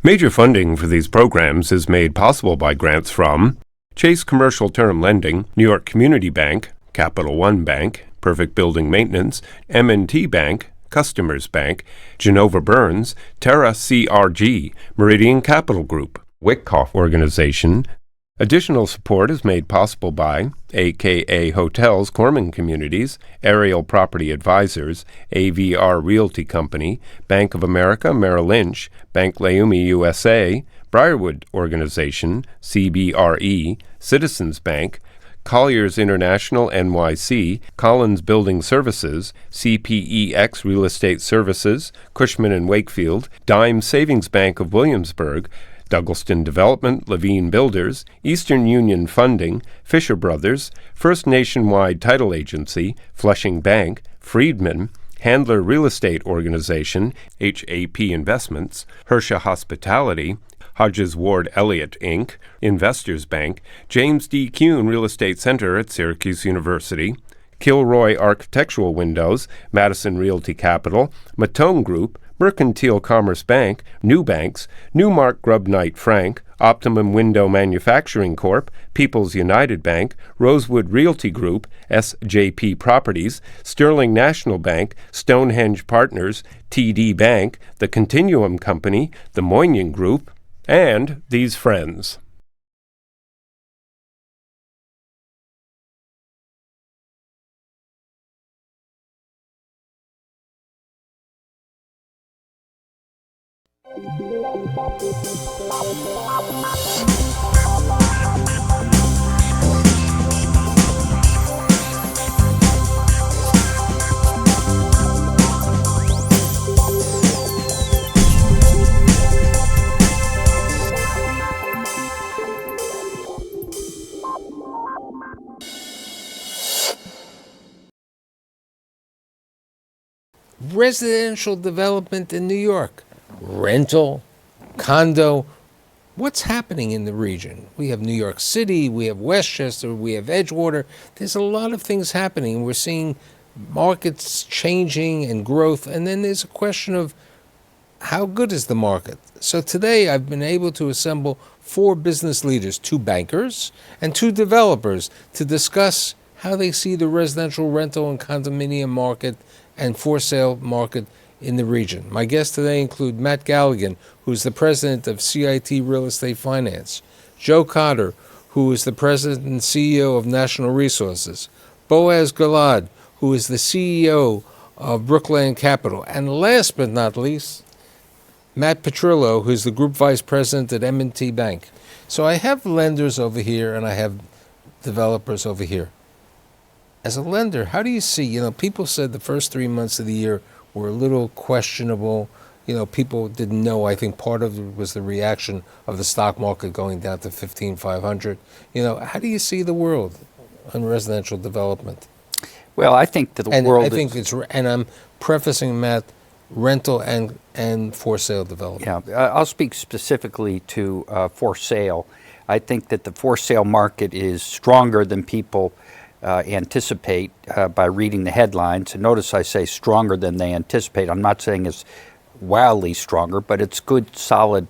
Major funding for these programs is made possible by grants from Chase Commercial Term Lending, New York Community Bank, Capital One Bank, Perfect Building Maintenance, M&T Bank, Customers Bank, Genova Burns, Terra CRG, Meridian Capital Group, Wyckoff Organization. Additional support is made possible by AKA Hotels Corman Communities, Aerial Property Advisors, AVR Realty Company, Bank of America Merrill Lynch, Bank Leumi USA, Briarwood Organization, CBRE, Citizens Bank, Colliers International NYC, Collins Building Services, CPEX Real Estate Services, Cushman & Wakefield, Dime Savings Bank of Williamsburg, Douglaston Development, Levine Builders, Eastern Union Funding, Fisher Brothers, First Nationwide Title Agency, Flushing Bank, Friedman, Handler Real Estate Organization, HAP Investments, Hersha Hospitality, Hodges Ward Elliott, Inc., Investors Bank, James D. Kuhn Real Estate Center at Syracuse University, Kilroy Architectural Windows, Madison Realty Capital, Matone Group, Mercantile Commerce Bank, New Banks, Newmark Grubb Knight Frank, Optimum Window Manufacturing Corp., People's United Bank, Rosewood Realty Group, SJP Properties, Sterling National Bank, Stonehenge Partners, TD Bank, The Continuum Company, The Moynihan Group, and these friends. Residential development in New York, rental, condo. What's happening in the region? We have New York City, we have Westchester, we have Edgewater. There's a lot of things happening. We're seeing markets changing and growth. And then there's a question of how good is the market? So today I've been able to assemble 4 business leaders, 2 bankers and 2 developers, to discuss how they see the residential rental and condominium market and for sale market in the region. My guests today include Matt Galligan, who is the president of CIT Real Estate Finance, Joe Cotter, who is the president and CEO of National Resources, Boaz Gilad, who is the CEO of Brookland Capital, and last but not least, Matt Petrillo, who is the group vice president at M&T Bank. So I have lenders over here and I have developers over here. As a lender, how do you see, people said the first 3 months of the year were a little questionable. People didn't know. I think part of it was the reaction of the stock market going down to 15,500. How do you see the world on residential development? Well, I think that the world and I'm prefacing, Matt, rental and for sale development. Yeah, I'll speak specifically to for sale. I think that the for sale market is stronger than people anticipate by reading the headlines. And notice I say stronger than they anticipate. I'm not saying it's wildly stronger, but it's good, solid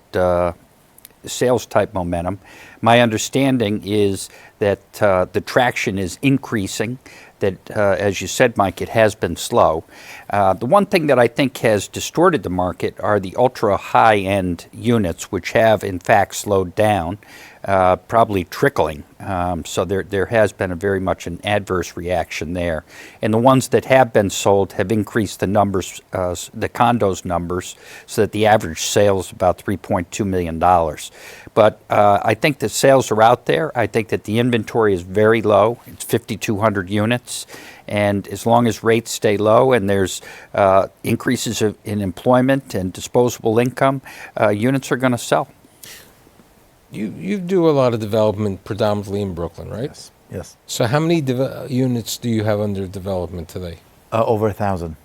sales type momentum. My understanding is that the traction is increasing, that as you said, Mike, it has been slow. The one thing that I think has distorted the market are the ultra high-end units, which have in fact slowed down, probably trickling. So there has been a very much an adverse reaction there. And the ones that have been sold have increased the numbers, the condos numbers, so that the average sale is about $3.2 million. But I think the sales are out there. I think that the inventory is very low. It's 5,200 units. And as long as rates stay low and there's increases in employment and disposable income, units are going to sell. You do a lot of development predominantly in Brooklyn, right? Yes. So how many units do you have under development today? Over 1,000.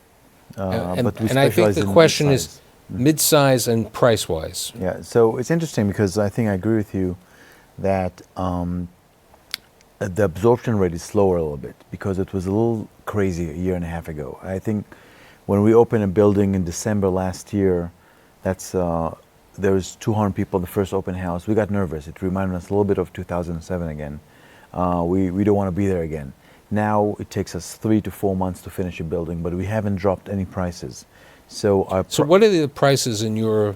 And I think the question is mid-size and price-wise. Yeah, so it's interesting because I think I agree with you that the absorption rate is slower a little bit because it was a little crazy a year and a half ago. I think when we opened a building in December last year, that's there was 200 people in the first open house. We got nervous. It reminded us a little bit of 2007 again. We don't want to be there again. Now it takes us 3 to 4 months to finish a building, but we haven't dropped any prices. So what are the prices in your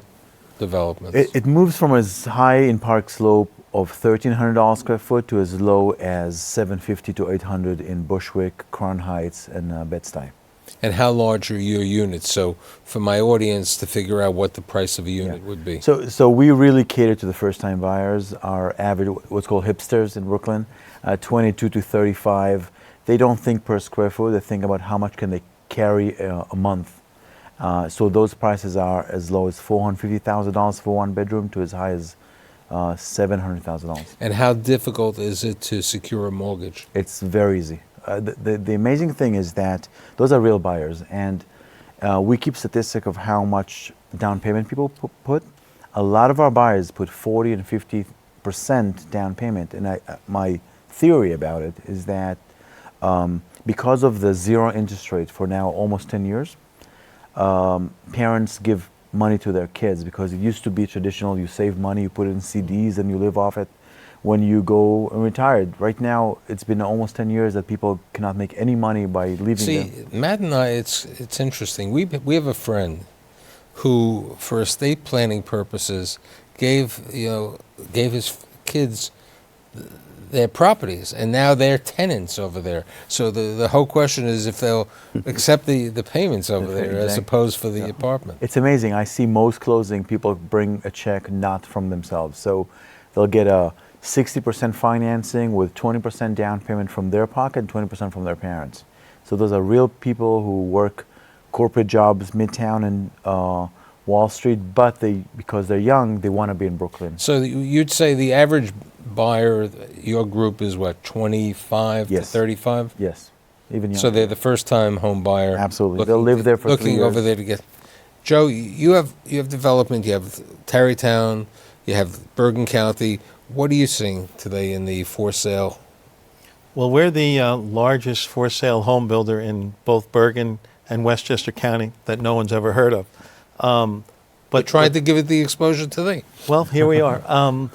developments? it moves from as high in Park Slope of $1,300 square foot to as low as $750 to $800 in Bushwick, Crown Heights, and Bed-Stuy. And how large are your units? So for my audience to figure out what the price of a unit would be. So we really cater to the first-time buyers. Our average, what's called hipsters in Brooklyn, 22 to 35. They don't think per square foot. They think about how much can they carry a month. So those prices are as low as $450,000 for one bedroom to as high as $700,000. And how difficult is it to secure a mortgage? It's very easy. The amazing thing is that those are real buyers, and we keep statistic of how much down payment people put. A lot of our buyers put 40 and 50% down payment, and my theory about it is that because of the zero interest rate for now almost 10 years, parents give money to their kids, because it used to be traditional. You save money, you put it in CDs, and you live off it when you go and retired. Right now, it's been almost 10 years that people cannot make any money by leaving See, them. Matt and I, it's interesting. We have a friend who, for estate planning purposes, gave his kids their properties, and now they're tenants over there. So the whole question is if they'll accept the payments over there as opposed for the apartment. It's amazing. I see most closing people bring a check not from themselves. So they'll get a 60% financing with 20% down payment from their pocket and 20% from their parents. So those are real people who work corporate jobs, Midtown and Wall Street, but because they're young, they want to be in Brooklyn. So you'd say the average buyer, your group is what, 25 to 35? Yes, even younger. So they're the first-time home buyer. Absolutely. They'll live there for 3 looking years. over there to get. Joe, you have development. You have Tarrytown. You have Bergen County. What are you seeing today in the for sale? Well, we're the largest for sale home builder in both Bergen and Westchester County that no one's ever heard of. But tried to give it the exposure today. Well, here we are.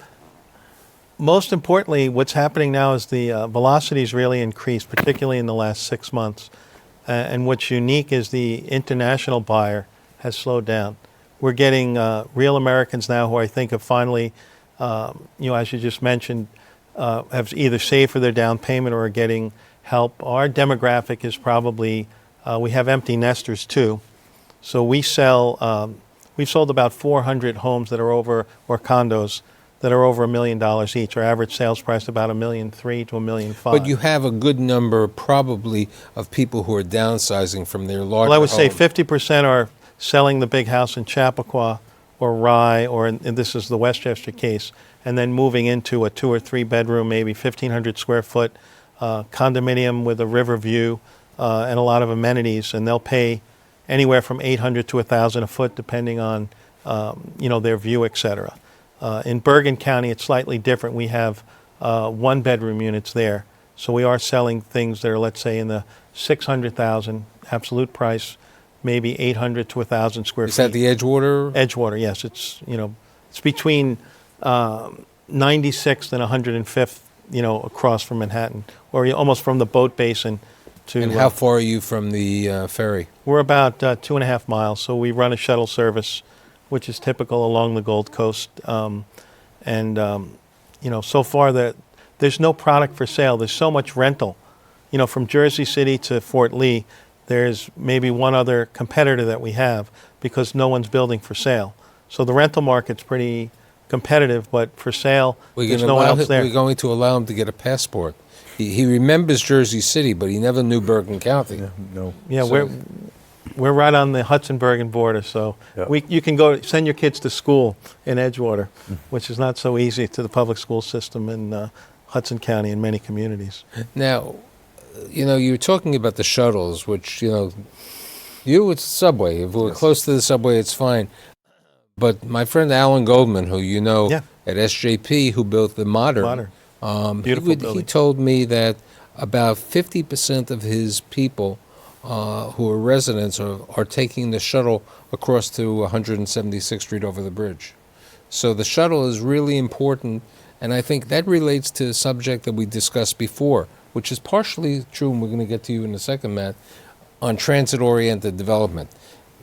Most importantly, what's happening now is the velocity's really increased, particularly in the last 6 months. And what's unique is the international buyer has slowed down. We're getting real Americans now who I think have finally, as you just mentioned, have either saved for their down payment or are getting help. Our demographic is probably, we have empty nesters too. So we sell, we've sold about 400 homes that are over, or condos that are over $1 million each. Our average sales price about $1.3 million to $1.5 million. But you have a good number probably of people who are downsizing from their larger Well, I would say homes. 50% are selling the big house in Chappaqua or Rye, or and this is the Westchester case, and then moving into a 2 or 3 bedroom, maybe 1,500 square foot condominium with a river view and a lot of amenities, and they'll pay anywhere from $800 to $1,000 a foot, depending on their view, etc. In Bergen County, it's slightly different. We have 1-bedroom units there, so we are selling things that are, let's say, in the $600,000 absolute price, maybe 800 to 1,000 square feet. Is that the Edgewater? Edgewater, yes. It's between 96th and 105th, across from Manhattan, or almost from the boat basin to. And how far are you from the ferry? We're about 2.5 miles, so we run a shuttle service, which is typical along the Gold Coast. So far there's no product for sale. There's so much rental. From Jersey City to Fort Lee, there's maybe one other competitor that we have because no one's building for sale. So the rental market's pretty competitive, but for sale, there's no one else there. We're going to allow him to get a passport. He remembers Jersey City, but he never knew Bergen County. No. Yeah, So- we're right on the Hudson-Bergen border, so you can go send your kids to school in Edgewater, which is not so easy to the public school system in Hudson County and many communities. Now, you were talking about the shuttles, which, it's subway. If we're close to the subway, it's fine. But my friend Alan Goldman, who you know at SJP, who built the Modern. Beautiful building. He told me that about 50% of his people who are residents are taking the shuttle across to 176th Street over the bridge. So the shuttle is really important, and I think that relates to a subject that we discussed before, which is partially true, and we're going to get to you in a second, Matt, on transit-oriented development.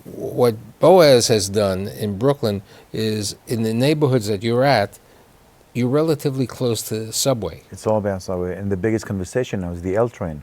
What Boaz has done in Brooklyn is, in the neighborhoods that you're at, you're relatively close to the subway. It's all about subway. And the biggest conversation now is the L train.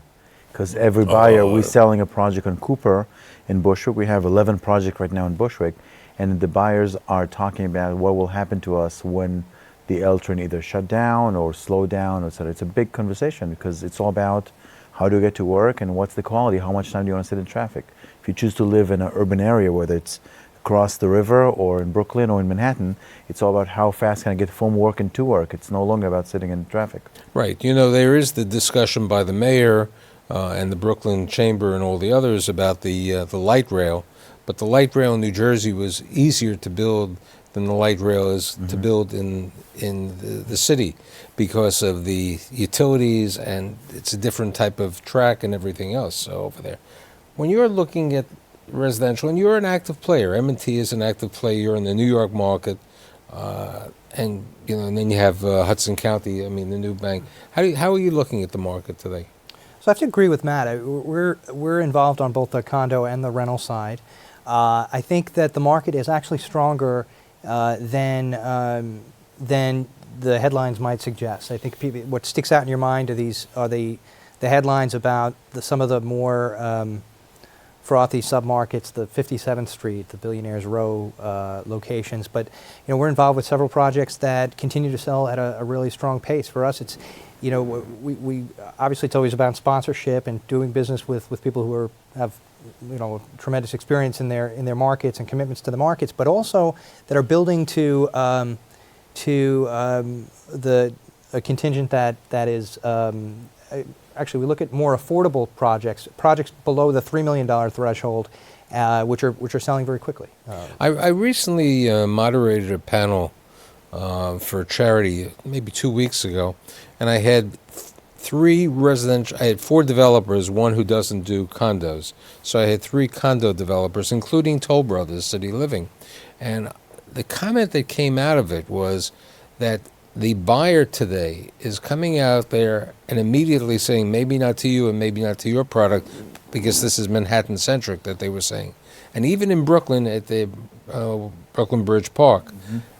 Because every buyer, we're selling a project on Cooper in Bushwick. We have 11 projects right now in Bushwick. And the buyers are talking about what will happen to us when the L train either shut down or slow down, etc. It's a big conversation because it's all about how do you get to work and what's the quality, how much time do you want to sit in traffic. If you choose to live in an urban area, whether it's across the river or in Brooklyn or in Manhattan, it's all about how fast can I get from work and to work. It's no longer about sitting in traffic. Right. You know, there is the discussion by the mayor and the Brooklyn Chamber and all the others about the light rail, but the light rail in New Jersey was easier to build than the light rail is to build in the city because of the utilities, and it's a different type of track and everything else over there. When you're looking at residential, and you're an active player, M&T is an active player, you're in the New York market, and and then you have Hudson County, I mean the new bank. How are you looking at the market today? So I have to agree with Matt. We're involved on both the condo and the rental side. I think that the market is actually stronger than the headlines might suggest. I think what sticks out in your mind are the headlines about some of the more frothy submarkets, the 57th Street, the Billionaires Row locations. But we're involved with several projects that continue to sell at a really strong pace. For us, it's we obviously it's always about sponsorship and doing business with people who have tremendous experience in their markets and commitments to the markets, but also that are building to a contingent that is actually, we look at more affordable projects below the $3 million threshold, which are selling very quickly. I recently moderated a panel for a charity maybe 2 weeks ago, and I had I had 4 developers, one who doesn't do condos. So I had 3 condo developers, including Toll Brothers City Living. And the comment that came out of it was that the buyer today is coming out there and immediately saying, maybe not to you and maybe not to your product, because this is Manhattan-centric, that they were saying. And even in Brooklyn, at the Brooklyn Bridge Park,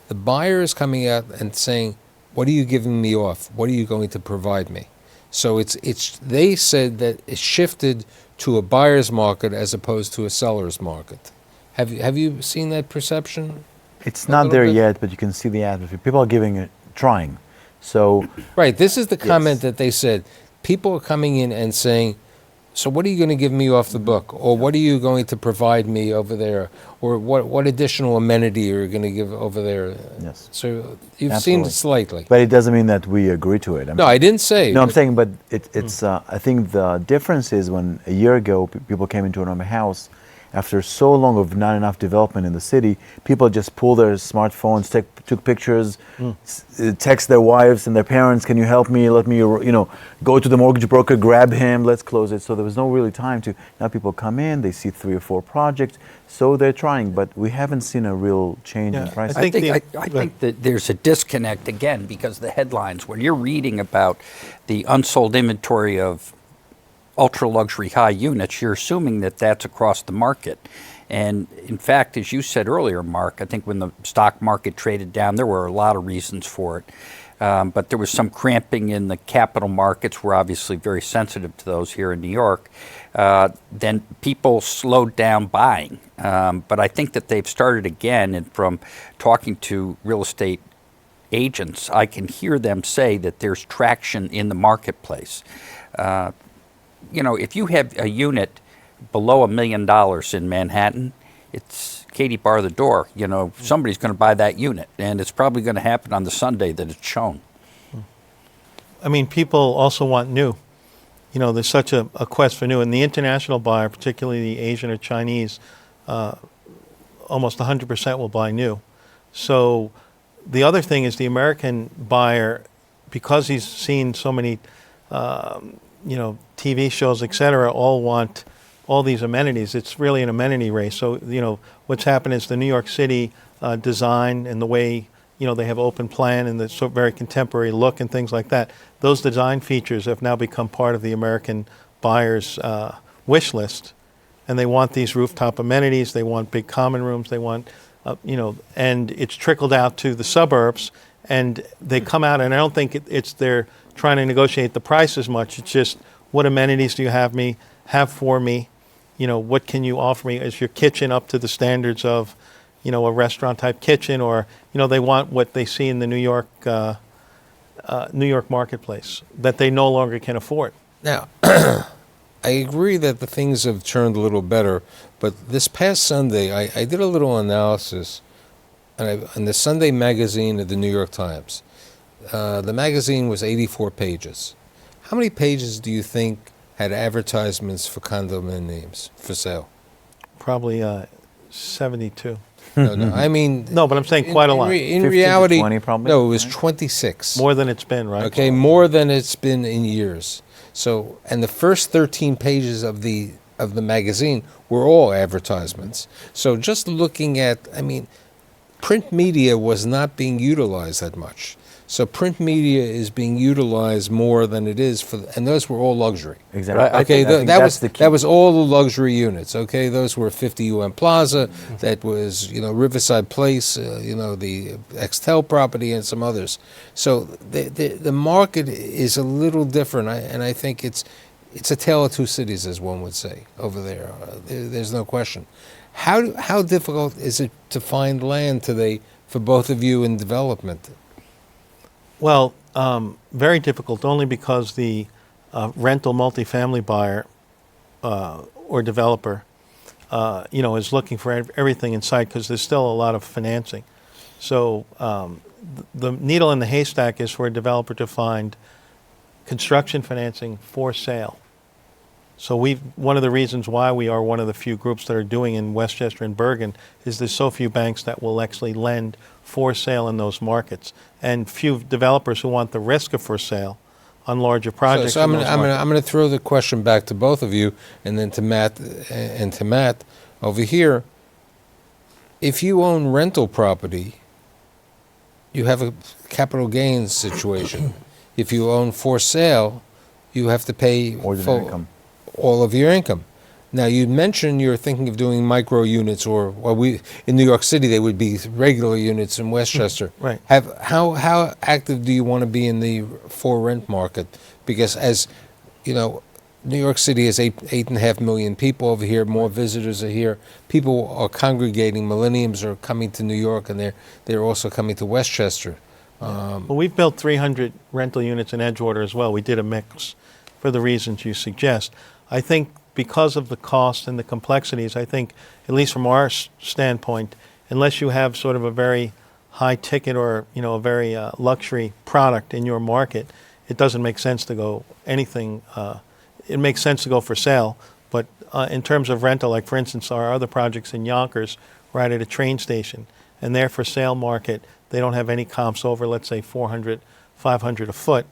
the buyer is coming out and saying, what are you giving me off? What are you going to provide me? So they said that it shifted to a buyer's market as opposed to a seller's market. Have you seen that perception? It's not there yet, but you can see the atmosphere. People are trying. So right, this is the comment that they said. People are coming in and saying, so what are you going to give me off the book? Or what are you going to provide me over there? Or what additional amenity are you going to give over there? Yes. So you've seen it slightly. But it doesn't mean that we agree to it. I didn't say. No, I'm saying, but it's. I think the difference is when a year ago people came into an house, after so long of not enough development in the city, people just pulled their smartphones, took pictures, text their wives and their parents, can you help me? Let me, go to the mortgage broker, grab him, let's close it. So there was no really time to, now people come in, they see 3 or 4 projects, so they're trying, but we haven't seen a real change in prices. I think that there's a disconnect again because the headlines, when you're reading about the unsold inventory of ultra-luxury high units, you're assuming that that's across the market. And in fact, as you said earlier, Mark, I think when the stock market traded down, there were a lot of reasons for it. But there was some cramping in the capital markets. We're obviously very sensitive to those here in New York. Then people slowed down buying. But I think that they've started again, and from talking to real estate agents, I can hear them say that there's traction in the marketplace. If you have a unit below $1 million in Manhattan, it's Katie bar the door. Somebody's going to buy that unit, and it's probably going to happen on the Sunday that it's shown. I mean, people also want new. There's such a quest for new, and the international buyer, particularly the Asian or Chinese, almost 100% will buy new. So the other thing is the American buyer, because he's seen so many TV shows, et cetera, all want all these amenities. It's really an amenity race. So, what's happened is the New York City design and the way they have open plan and the very contemporary look and things like that. Those design features have now become part of the American buyer's wish list, and they want these rooftop amenities. They want big common rooms. They want, and it's trickled out to the suburbs, and they come out, and I don't think it's they're trying to negotiate the price as much. It's just, what amenities do you have for me? What can you offer me? Is your kitchen up to the standards of, a restaurant type kitchen, or, they want what they see in the New York marketplace that they no longer can afford. Now, I agree that the things have turned a little better, but this past Sunday, I did a little analysis in the Sunday magazine of the New York Times. The magazine was 84 pages. How many pages do you think had advertisements for condominiums for sale? Probably 72. No, I mean... No, but I'm saying quite a lot. In 15 to reality, 20 probably, no, it was right? 26. More than it's been, right? Okay, more than it's been in years. So, and the first 13 pages of the magazine were all advertisements. So just looking at, print media was not being utilized that much. So print media is being utilized more than it is and those were all luxury. Exactly. Right, I Okay, think that that's was the key. that was all the luxury units. Okay, those were 50 UN Plaza. That was Riverside Place. The Extel property and some others. So the market is a little different, and I think it's a tale of two cities, as one would say over there. There's no question. How difficult is it to find land today for both of you in development? Well, very difficult, only because the rental multifamily buyer or developer, is looking for everything in sight, because there's still a lot of financing. So the needle in the haystack is for a developer to find construction financing for sale. So one of the reasons why we are one of the few groups that are doing in Westchester and Bergen is there's so few banks that will actually lend for sale in those markets, and few developers who want the risk of for sale on larger projects. So I'm in those going markets. to throw the question back to both of you, and then to Matt over here. If you own rental property, you have a capital gains situation. If you own for sale, you have to pay Ordinary income. all of your income. Now, you mentioned you're thinking of doing micro units, or in New York City they would be regular units in Westchester. Right. How active do you want to be in the for rent market? Because as you know, New York City has 8.5 million people over here. More visitors are here. People are congregating. Millenniums are coming to New York, and they're also coming to Westchester. Well, we've built 300 rental units in Edgewater as well. We did a mix for the reasons you suggest. I think because of the cost and the complexities, I think, at least from our standpoint, unless you have sort of a very high ticket or a very luxury product in your market, it doesn't make sense to go anything. It makes sense to go for sale, but in terms of rental, like for instance, our other projects in Yonkers, right at a train station, and their for sale market, they don't have any comps over, let's say, 400, 500 a foot.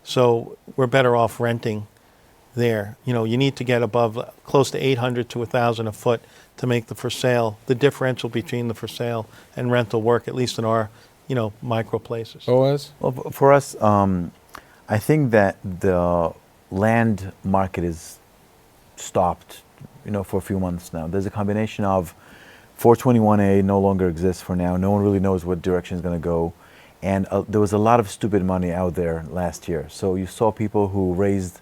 So we're better off renting there. You need to get above close to 800 to 1,000 a foot to make the for sale, the differential between the for sale and rental work, at least in our, micro places. Boaz? Well, for us, I think that the land market is stopped, for a few months now. There's a combination of 421A no longer exists for now. No one really knows what direction it's going to go. And there was a lot of stupid money out there last year. So you saw people who raised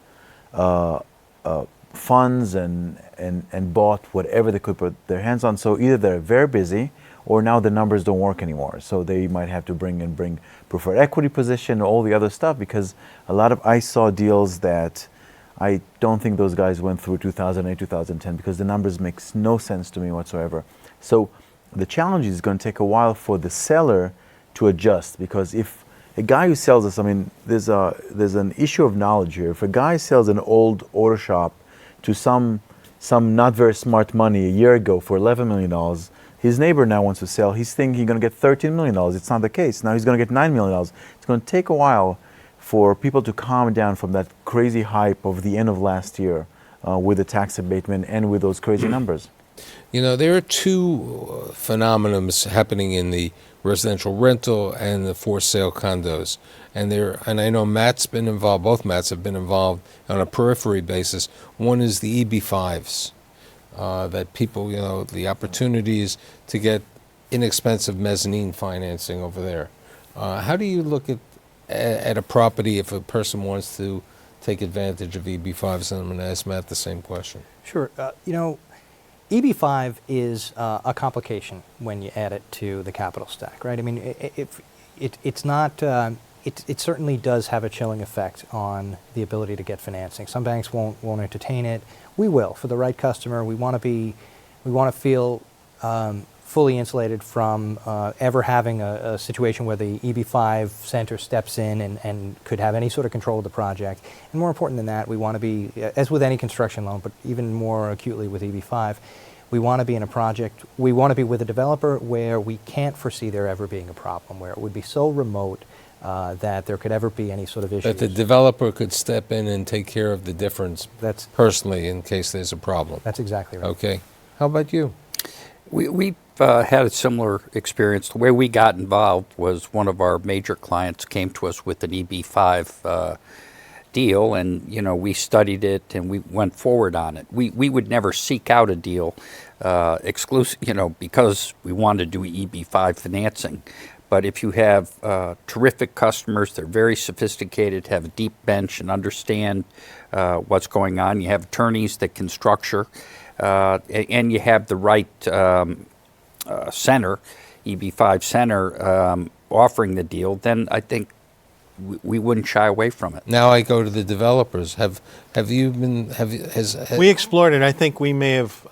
funds and bought whatever they could put their hands on. So either they're very busy, or now the numbers don't work anymore. So they might have to bring preferred equity position, all the other stuff, because I saw deals that I don't think those guys went through 2008, 2010, because the numbers makes no sense to me whatsoever. So the challenge is going to take a while for the seller to adjust, because if a guy who sells us, there's an issue of knowledge here. If a guy sells an old auto shop to some not very smart money a year ago for $11 million, his neighbor now wants to sell. He's thinking he's going to get $13 million. It's not the case. Now he's going to get $9 million. It's going to take a while for people to calm down from that crazy hype of the end of last year with the tax abatement and with those crazy numbers. There are two phenomena happening in the residential rental and the for sale condos. And I know Matt's been involved, both Matts have been involved on a periphery basis. One is the EB5s, that people, the opportunities to get inexpensive mezzanine financing over there. How do you look at a property if a person wants to take advantage of EB5s? And I'm going to ask Matt the same question. Sure. EB5 is a complication when you add it to the capital stack, right? I mean, it's not. It certainly does have a chilling effect on the ability to get financing. Some banks won't entertain it. We will for the right customer. We want to feel fully insulated from ever having a situation where the EB5 center steps in and could have any sort of control of the project. And more important than that, we want to be, as with any construction loan, but even more acutely with EB5, we want to be in a project, we want to be with a developer where we can't foresee there ever being a problem, where it would be so remote that there could ever be any sort of issue. That the developer could step in and take care of the difference personally in case there's a problem. That's exactly right. Okay. How about you? We've had a similar experience. The way we got involved was one of our major clients came to us with an EB5 deal, and we studied it and we went forward on it. We would never seek out a deal exclusive, because we wanted to do EB5 financing. But if you have terrific customers, they're very sophisticated, have a deep bench, and understand what's going on. You have attorneys that can structure, and you have the right center, EB5 center, offering the deal. Then I think we wouldn't shy away from it. Now I go to the developers. Have you been? We explored it. I think we may have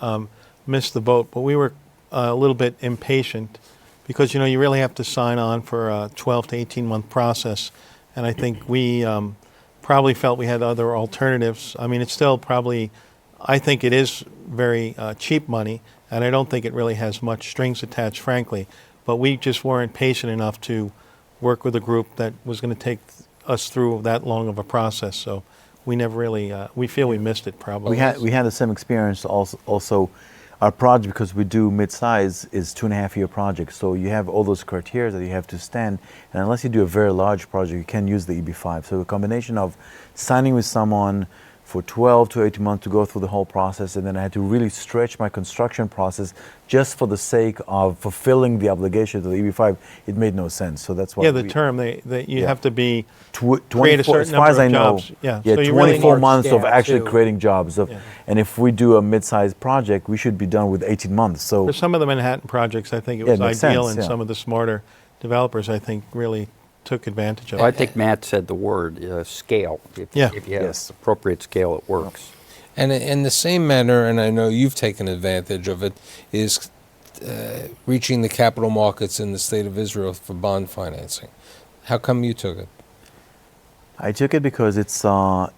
missed the boat, but we were a little bit impatient. Because, you really have to sign on for a 12 to 18-month process. And I think we probably felt we had other alternatives. I mean, it's still probably, I think it is very cheap money, and I don't think it really has much strings attached, frankly. But we just weren't patient enough to work with a group that was going to take us through that long of a process. So we never really, we feel we missed it probably. We had the same experience also. Our project, because we do mid-size, is 2.5-year project. So you have all those criteria that you have to stand. And unless you do a very large project, you can't use the EB5. So a combination of signing with someone for 12 to 18 months to go through the whole process, and then I had to really stretch my construction process just for the sake of fulfilling the obligation to the EB5. It made no sense. So that's why. Yeah, the term you have to be create a 24, certain as far number as I of know, jobs. Yeah, yeah, so you 24 really months of scale, actually too. creating jobs. Yeah. And if we do a mid-sized project, we should be done with 18 months. So For some of the Manhattan projects, I think it Yeah, was it makes ideal, sense, and yeah. some of the smarter developers, I think, really took advantage of Well, I it. think Matt said the word scale. If Yeah. you have Yes. appropriate scale, it works. And in the same manner, and I know you've taken advantage of it, is reaching the capital markets in the state of Israel for bond financing. How come you took it? I took it because it's a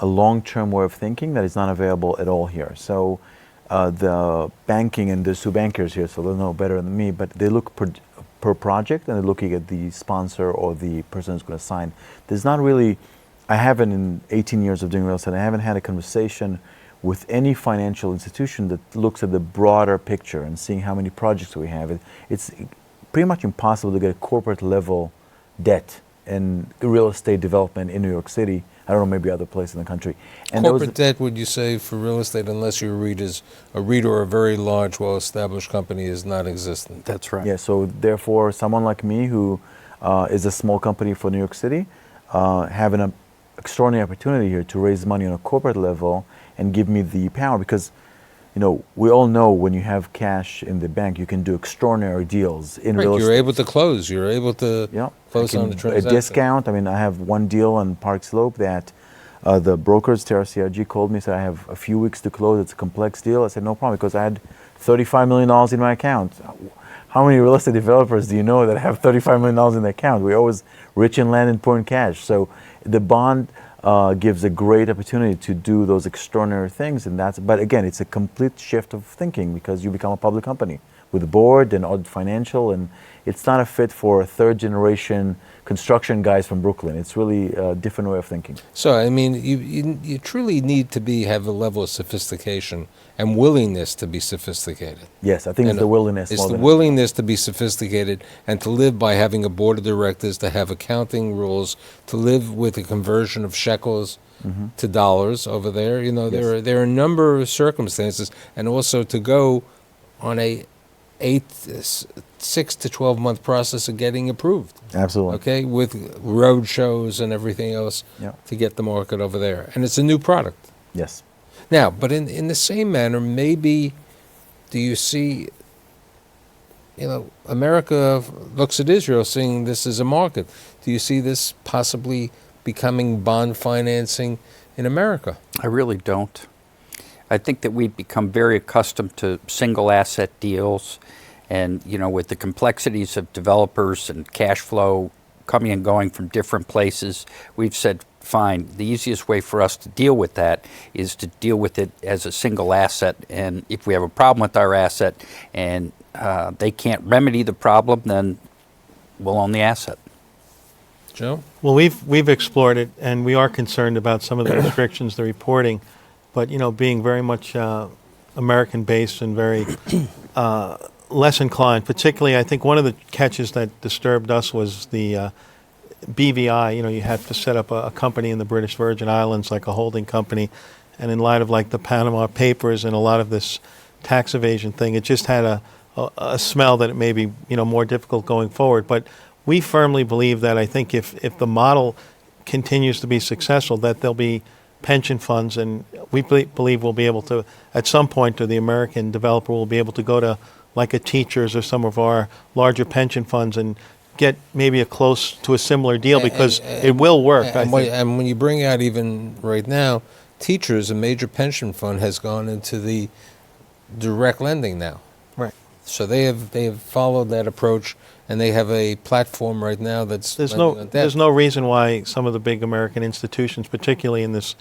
long-term way of thinking that is not available at all here. So the banking, and there's two bankers here, so they'll know better than me, but they look per project, and they're looking at the sponsor or the person who's going to sign. There's not really, I haven't in 18 years of doing real estate, I haven't had a conversation with any financial institution that looks at the broader picture and seeing how many projects we have. It's pretty much impossible to get a corporate level debt in real estate development in New York City. I don't know, maybe other places in the country. And Corporate debt, would you say, for real estate, unless you're a REIT or a very large, well-established company, is not existent? That's right. Yeah, so therefore, someone like me who is a small company for New York City, have an extraordinary opportunity here to raise money on a corporate level and give me the power, because we all know when you have cash in the bank, you can do extraordinary deals in real estate. You're able to close. You're able to close on the transaction. A discount. I mean, I have one deal on Park Slope that the brokers, Terra CRG, called me, said I have a few weeks to close. It's a complex deal. I said, no problem, because I had $35 million in my account. How many real estate developers do you know that have $35 million in their account? We're always rich in land and poor in cash. So the bond gives a great opportunity to do those extraordinary things, but again, it's a complete shift of thinking because you become a public company. with the board and audit financial, and it's not a fit for third generation construction guys from Brooklyn. It's really a different way of thinking. So, I mean, you truly need to have a level of sophistication and willingness to be sophisticated. Yes, I think it's And the willingness. It's more the than- willingness to be sophisticated and to live by having a board of directors, to have accounting rules, to live with the conversion of shekels to dollars over there. You know, Yes. there are a number of circumstances, and also to go on a 6 to 12 month process of getting approved. Absolutely. Okay, with road shows and everything else Yeah. to get the market over there, and it's a new product. Yes. Now, but in the same manner, maybe do you see, America looks at Israel seeing this as a market. Do you see this possibly becoming bond financing in America? I really don't. I think that we've become very accustomed to single asset deals, and with the complexities of developers and cash flow coming and going from different places, we've said, fine, the easiest way for us to deal with that is to deal with it as a single asset, and if we have a problem with our asset and they can't remedy the problem, then we'll own the asset. Joe? Well, we've explored it, and we are concerned about some of the restrictions, the reporting, but being very much American-based and very less inclined. Particularly, I think one of the catches that disturbed us was the BVI. You have to set up a company in the British Virgin Islands, like a holding company, and in light of like the Panama Papers and a lot of this tax evasion thing, it just had a smell that it may be more difficult going forward. But we firmly believe that I think if the model continues to be successful, that there'll be pension funds, and we believe we'll be able to, at some point, or the American developer will be able to go to like a Teachers or some of our larger pension funds and get maybe close to a similar deal, because it will work. I think. And when you bring out, even right now, Teachers, a major pension fund, has gone into the direct lending now. Right. So they have followed that approach, and they have a platform right now that's lending on debt. There's no reason why some of the big American institutions, particularly in this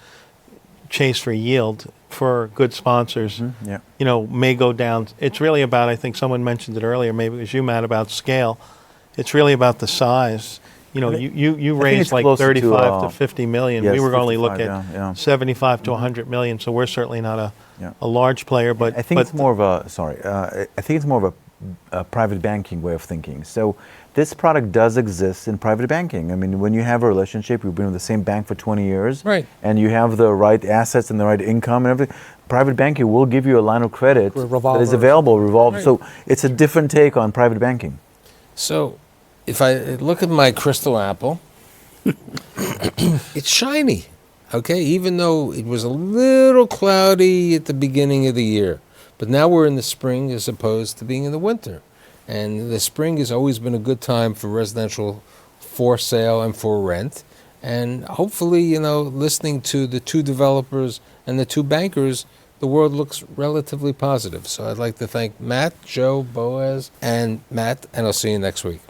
chase for yield for good sponsors, Yeah. may go down. It's really about, I think someone mentioned it earlier, maybe it was you, Matt, about scale. It's really about the size. You it's raised like closer to, 35 to 50 million. yes, We were only 55, looking yeah. at 75 to 100 million, so we're certainly not Yeah. a large player. But I think but it's more of I think it's more of a private banking way of thinking. So this product does exist in private banking. I mean, when you have a relationship, you've been with the same bank for 20 years, Right. and you have the right assets and the right income and everything, private banking will give you a line of credit that is Revolver. available, revolve. Right. So it's a different take on private banking. So if I look at my crystal apple, it's shiny, okay, even though it was a little cloudy at the beginning of the year. But now we're in the spring as opposed to being in the winter. And the spring has always been a good time for residential for sale and for rent. And hopefully, listening to the two developers and the two bankers, the world looks relatively positive. So I'd like to thank Matt, Joe, Boaz, and Matt, and I'll see you next week.